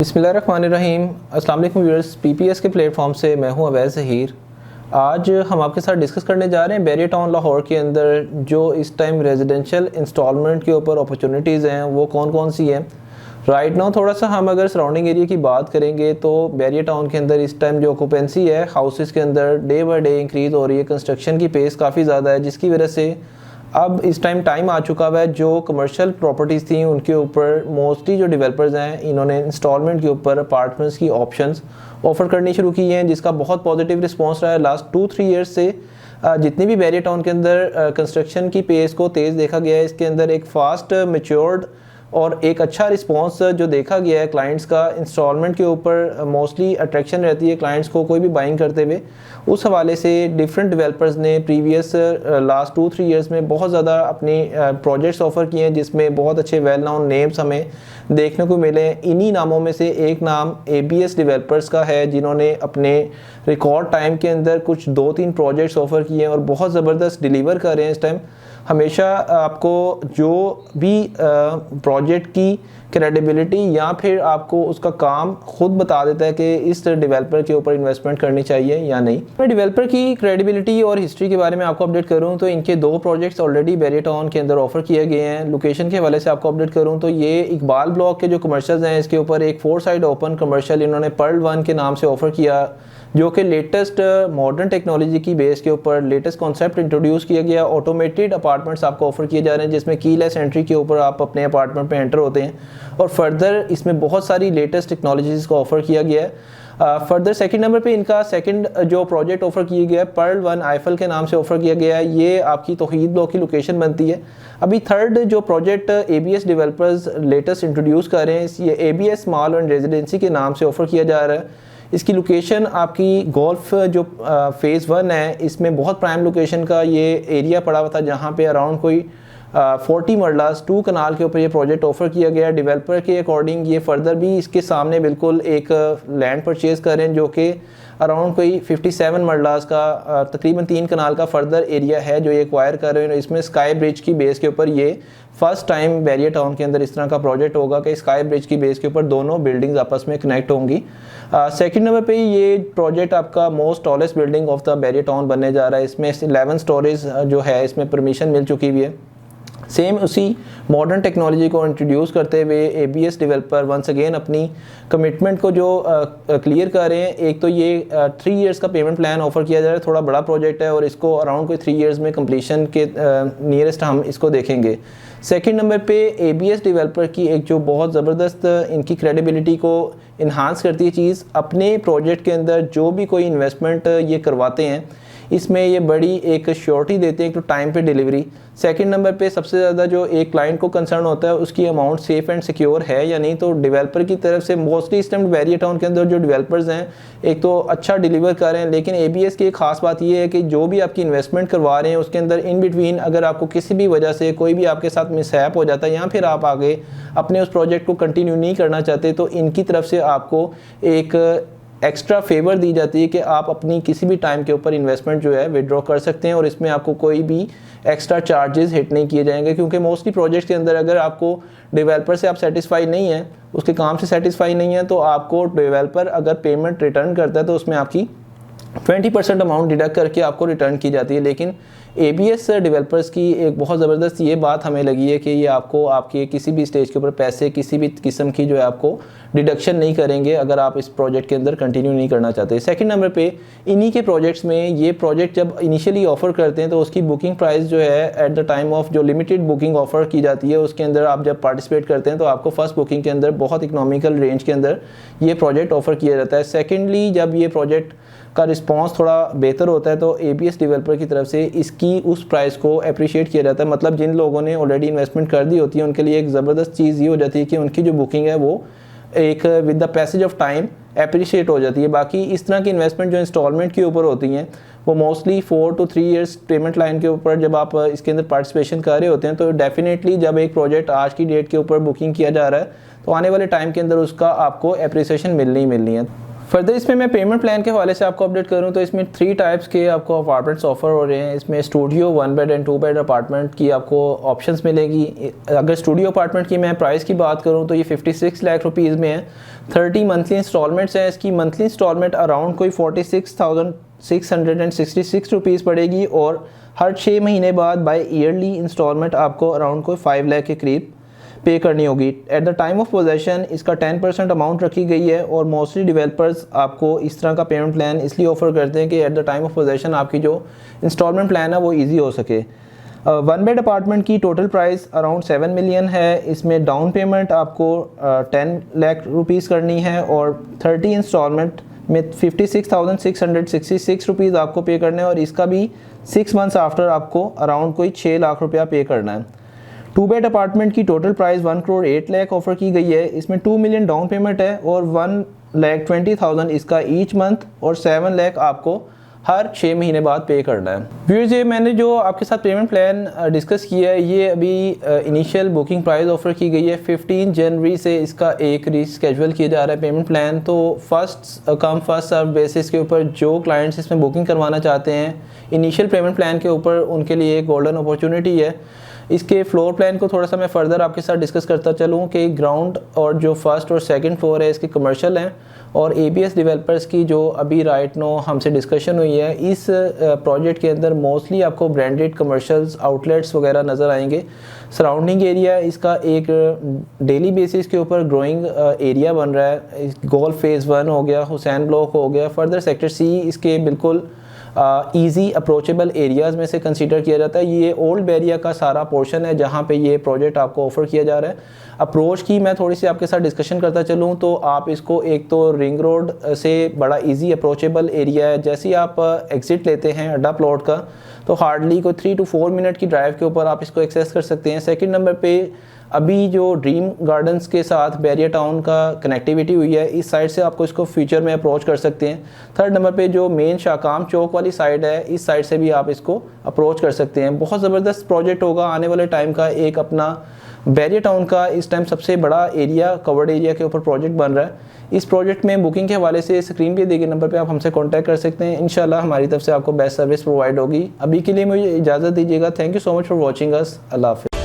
बिस्मिल्लाहिर्रहमानिर्रहीम। अस्सलाम वालेकुम व्यूअर्स, पीपीएस के प्लेटफॉर्म से मैं हूं अवैज़ ज़हीर। आज हम आपके साथ डिस्कस करने जा रहे हैं बैरियर टाउन लाहौर के अंदर जो इस टाइम रेजिडेंशियल इंस्टॉलमेंट के ऊपर अपॉर्चुनिटीज़ हैं वो कौन कौन सी हैं। राइट नाउ थोड़ा सा हम अगर सराउंडिंग एरिया की बात करेंगे तो बैरियर टाउन के अंदर इस टाइम जो ऑक्यूपेंसी है हाउसेस के अंदर डे बाई डे इंक्रीज़ हो रही है। कंस्ट्रक्शन की पेस काफ़ी ज़्यादा है, जिसकी वजह से अब इस टाइम आ चुका हुआ है जो कमर्शियल प्रॉपर्टीज़ थी उनके ऊपर मोस्टली जो डेवलपर्स हैं इन्होंने इंस्टॉलमेंट के ऊपर अपार्टमेंट्स की ऑप्शंस ऑफ़र करनी शुरू की हैं, जिसका बहुत पॉजिटिव रिस्पांस रहा है लास्ट 2-3 ईयर्स से। जितनी भी बैरियर टाउन के अंदर कंस्ट्रक्शन की पेस को तेज़ देखा गया है, इसके अंदर एक फास्ट मैच्योर्ड और एक अच्छा रिस्पांस जो देखा गया है क्लाइंट्स का इंस्टॉलमेंट के ऊपर मोस्टली अट्रैक्शन रहती है क्लाइंट्स को कोई भी बाइंग करते हुए। उस हवाले से डिफरेंट डेवलपर्स ने प्रीवियस लास्ट 2-3 इयर्स में बहुत ज़्यादा अपनी प्रोजेक्ट्स ऑफ़र किए हैं, जिसमें बहुत अच्छे वेल नोन नेम्स हमें देखने को मिले। इन्हीं नामों में से एक नाम ABS डेवलपर्स का है, जिन्होंने अपने रिकॉर्ड टाइम के अंदर कुछ 2-3 प्रोजेक्ट्स ऑफ़र किए हैं और बहुत ज़बरदस्त डिलीवर कर रहे हैं इस टाइम। हमेशा आपको जो भी प्रोजेक्ट की क्रेडिबिलिटी या फिर आपको उसका काम खुद बता देता है कि इस डेवलपर के ऊपर इन्वेस्टमेंट करनी चाहिए या नहीं। मैं डेवलपर की क्रेडिबिलिटी और हिस्ट्री के बारे में आपको अपडेट करूं तो इनके 2 प्रोजेक्ट्स ऑलरेडी बैरियर टाउन के अंदर ऑफर किए गए हैं। लोकेशन के हवाले से आपको अपडेट करूं तो ये इकबाल ब्लॉक के जो कमर्शियल्स हैं इसके ऊपर एक 4 साइड ओपन कमर्शियल इन्होंने पर्ल 1 के नाम से ऑफर किया, जो कि लेटेस्ट मॉडर्न टेक्नोलॉजी की बेस के ऊपर लेटेस्ट कॉन्सेप्ट इंट्रोड्यूस किया गया। ऑटोमेटेड अपार्टमेंट्स आपको ऑफर किए जा रहे हैं, जिसमें कीलेस एंट्री के ऊपर आप अपने अपार्टमेंट पे एंटर होते हैं और फर्दर इसमें बहुत सारी लेटेस्ट टेक्नोलॉजीज़ को ऑफर किया गया है। फर्दर सेकंड नंबर पे इनका सेकंड जो प्रोजेक्ट ऑफर किया गया है पर्ल 1 आईफल के नाम से ऑफर किया गया है। ये आपकी तौहीद ब्लॉक की लोकेशन बनती है। अभी थर्ड जो project ABS developers latest introduce कर रहे हैं ये ABS स्मॉल एंड रेजिडेंसी के नाम से ऑफर किया जा रहा है। इसकी लोकेशन आपकी गोल्फ जो फ़ेज़ 1 है इसमें बहुत प्राइम लोकेशन का ये एरिया पड़ा हुआ था, जहाँ पे अराउंड कोई 40 मरलास 2 कनाल के ऊपर ये प्रोजेक्ट ऑफर किया गया। डेवलपर के अकॉर्डिंग ये फर्दर भी इसके सामने बिल्कुल एक लैंड परचेज़ करें जो कि अराउंड कोई 57 मरलास का तकरीबन 3 कनाल का फर्दर एरिया है जो ये एक्वायर कर रहे हैं। इसमें स्काई ब्रिज की बेस के ऊपर ये फर्स्ट टाइम बैरियर टाउन के अंदर इस तरह का प्रोजेक्ट होगा कि स्काई ब्रिज की बेस के ऊपर दोनों बिल्डिंग्स आपस में कनेक्ट होंगी। सेकंड नंबर पे ये प्रोजेक्ट आपका most tallest building of the barrier town बनने जा रहा है। इसमें 11 स्टोरेज जो है इसमें परमिशन मिल चुकी हुई है। सेम उसी मॉडर्न टेक्नोलॉजी को इंट्रोड्यूस करते हुए ABS डेवलपर वंस अगेन अपनी कमिटमेंट को जो क्लियर कर रहे हैं। एक तो ये 3 इयर्स का पेमेंट प्लान ऑफर किया जा रहा है, थोड़ा बड़ा प्रोजेक्ट है और इसको अराउंड कोई 3 इयर्स में कंप्लीशन के नियरेस्ट हम इसको देखेंगे। सेकंड नंबर पे ABS डेवलपर की एक जो बहुत ज़बरदस्त इनकी क्रेडिबिलिटी को इन्हांस करती है चीज़, अपने प्रोजेक्ट के अंदर जो भी कोई इन्वेस्टमेंट ये करवाते हैं इसमें ये बड़ी एक श्योरिटी देते हैं, एक तो टाइम पे डिलीवरी। सेकंड नंबर पे सबसे ज़्यादा जो एक क्लाइंट को कंसर्न होता है उसकी अमाउंट सेफ़ एंड सिक्योर है या नहीं। तो डेवलपर की तरफ से मोस्टली इस टाइम बैरियर टाउन के अंदर जो डेवलपर्स हैं एक तो अच्छा डिलीवर कर रहे हैं, लेकिन ABS की एक ख़ास बात ये है कि जो भी आपकी इन्वेस्टमेंट करवा रहे हैं उसके अंदर इन बिटवीन अगर आपको किसी भी वजह से कोई भी आपके साथ मिसहैप हो जाता है या फिर आप आगे अपने उस प्रोजेक्ट को कंटिन्यू नहीं करना चाहते तो इनकी तरफ से आपको एक एक्स्ट्रा फेवर दी जाती है कि आप अपनी किसी भी टाइम के ऊपर इन्वेस्टमेंट जो है विड्रॉ कर सकते हैं और इसमें आपको कोई भी एक्स्ट्रा चार्जेस हिट नहीं किए जाएंगे। क्योंकि मोस्टली प्रोजेक्ट्स के अंदर अगर आपको डेवलपर से आप सेटिस्फाई नहीं है, उसके काम से सेटिस्फाई नहीं है, तो आपको डेवलपर अगर पेमेंट रिटर्न करता है तो उसमें आपकी 20% अमाउंट डिडक्ट करके आपको रिटर्न की जाती है। लेकिन ABS डेवलपर्स की एक बहुत ज़बरदस्त ये बात हमें लगी है कि ये आपको आपके किसी भी स्टेज के ऊपर पैसे किसी भी किस्म की जो है आपको डिडक्शन नहीं करेंगे अगर आप इस प्रोजेक्ट के अंदर कंटिन्यू नहीं करना चाहते। सेकंड नंबर पे इन्हीं के प्रोजेक्ट्स में ये प्रोजेक्ट जब इनिशियली ऑफर करते हैं तो उसकी बुकिंग प्राइस जो है एट द टाइम ऑफ जो लिमिटेड बुकिंग ऑफर की जाती है उसके अंदर आप जब पार्टिसिपेट करते हैं तो आपको फर्स्ट बुकिंग के अंदर बहुत इकोनॉमिकल रेंज के अंदर ये प्रोजेक्ट ऑफर किया जाता है। सेकेंडली जब ये प्रोजेक्ट का रिस्पांस थोड़ा बेहतर होता है तो ABS डेवलपर की तरफ से इसकी उस प्राइस को अप्रिशिएट किया जाता है। मतलब जिन लोगों ने ऑलरेडी इन्वेस्टमेंट कर दी होती है उनके लिए एक ज़बरदस्त चीज़ ये हो जाती है कि उनकी जो बुकिंग है वो एक with the passage of time appreciate हो जाती है। बाकी इस तरह की इन्वेस्टमेंट जो इंस्टॉलमेंट के ऊपर होती हैं वो mostly 4 to 3 years payment line के ऊपर जब आप इसके अंदर पार्टिसिपेशन कर रहे होते हैं तो डेफिनेटली जब एक प्रोजेक्ट आज की डेट के ऊपर बुकिंग किया जा रहा है तो आने वाले टाइम के अंदर उसका आपको अप्रिसिएशन मिलनी ही मिलनी है। फर्दर इसमें मैं पेमेंट प्लान के हवाले से आपको अपडेट करूं तो इसमें 3 टाइप्स के आपको अपार्टमेंट्स ऑफर हो रहे हैं। इसमें studio 1 bed and 2 bed apartment की आपको ऑप्शंस मिलेगी। अगर स्टूडियो अपार्टमेंट की मैं प्राइस की बात करूं तो ये 56 लाख रुपीज़ में है। 30 मंथली इंस्टॉलमेंट्स हैं। इसकी मंथली इंस्टॉलमेंट अराउंड कोई 46,666 रुपीज़ पड़ेगी और हर 6 महीने बाद बाय ईयरली इंस्टॉलमेंट आपको अराउंड कोई 5 लाख के करीब पे करनी होगी। At the time of possession इसका 10% अमाउंट रखी गई है और मोस्टली डेवलपर्स आपको इस तरह का पेमेंट प्लान इसलिए ऑफर करते हैं कि at the time of possession आपकी जो इंस्टॉलमेंट प्लान है वो इजी हो सके। 1 बेड अपार्टमेंट की टोटल प्राइस अराउंड 7 मिलियन है। इसमें डाउन पेमेंट आपको 10 लाख रुपीज़ करनी है और 30 इंस्टॉलमेंट में 56,666 रुपीज़ आपको पे करना है और इसका भी 6 मंथ्स आफ्टर आपको अराउंड कोई 6 लाख रुपया पे करना है। 2 बेड अपार्टमेंट की total price 1 crore 8 lakh offer की गई है। इसमें 2 मिलियन डाउन पेमेंट है और 1,20,000 इसका ईच मंथ और 7 लाख आपको हर 6 महीने बाद पे करना है। व्यूअर्स, ये मैंने जो आपके साथ पेमेंट प्लान डिस्कस किया है ये अभी इनिशियल बुकिंग प्राइस ऑफर की गई है। 15 जनवरी से इसका एक रीस्केड्यूल किया जा रहा है पेमेंट प्लान। तो first come first serve basis के ऊपर जो क्लाइंट्स इसमें बुकिंग करवाना चाहते हैं इनिशियल पेमेंट प्लान के ऊपर उनके लिए एक गोल्डन अपॉर्चुनिटी है। इसके फ्लोर प्लान को थोड़ा सा मैं फर्दर आपके साथ डिस्कस करता चलूँ कि ग्राउंड और जो फर्स्ट और सेकंड फ्लोर है इसके कमर्शियल हैं और ABS डेवलपर्स की जो अभी राइट नो हमसे डिस्कशन हुई है इस प्रोजेक्ट के अंदर मोस्टली आपको ब्रांडेड कमर्शियल्स आउटलेट्स वगैरह नज़र आएंगे। सराउंडिंग एरिया इसका एक डेली बेसिस के ऊपर ग्रोइंग एरिया बन रहा है। गोल्फ फेज़ 1 हो गया, हुसैन ब्लॉक हो गया, फर्दर सेक्टर C इसके बिल्कुल ईजी अप्रोचेबल एरियाज़ में से कंसीडर किया जाता है। ये ओल्ड बैरिया का सारा पोर्शन है जहाँ पे ये प्रोजेक्ट आपको ऑफर किया जा रहा है। अप्रोच की मैं थोड़ी सी आपके साथ डिस्कशन करता चलूँ तो आप इसको एक तो रिंग रोड से बड़ा इजी अप्रोचेबल एरिया है। जैसे ही आप एग्जिट लेते हैं अड्डा प्लॉट का तो हार्डली कोई 3 to 4 मिनट की ड्राइव के ऊपर आप इसको एक्सेस कर सकते हैं। सेकंड नंबर पे अभी जो ड्रीम गार्डन्स के साथ बैरिया टाउन का कनेक्टिविटी हुई है इस साइड से आपको इसको फ्यूचर में अप्रोच कर सकते हैं। थर्ड नंबर पे जो मेन शाकाम चौक वाली साइड है इस साइड से भी आप इसको अप्रोच कर सकते हैं। बहुत ज़बरदस्त प्रोजेक्ट होगा आने वाले टाइम का। एक अपना बैरिया टाउन का इस टाइम सबसे बड़ा एरिया कवर्ड एरिया के ऊपर प्रोजेक्ट बन रहा है। इस प्रोजेक्ट में बुकिंग के हवाले से स्क्रीन पे दिए गए नंबर पे आप हमसे कांटेक्ट कर सकते हैं। इंशाल्लाह हमारी तरफ से आपको बेस्ट सर्विस प्रोवाइड होगी। अभी के लिए मुझे इजाज़त दीजिएगा। Thank you so much for watching us. अल्लाह हाफ़िज़।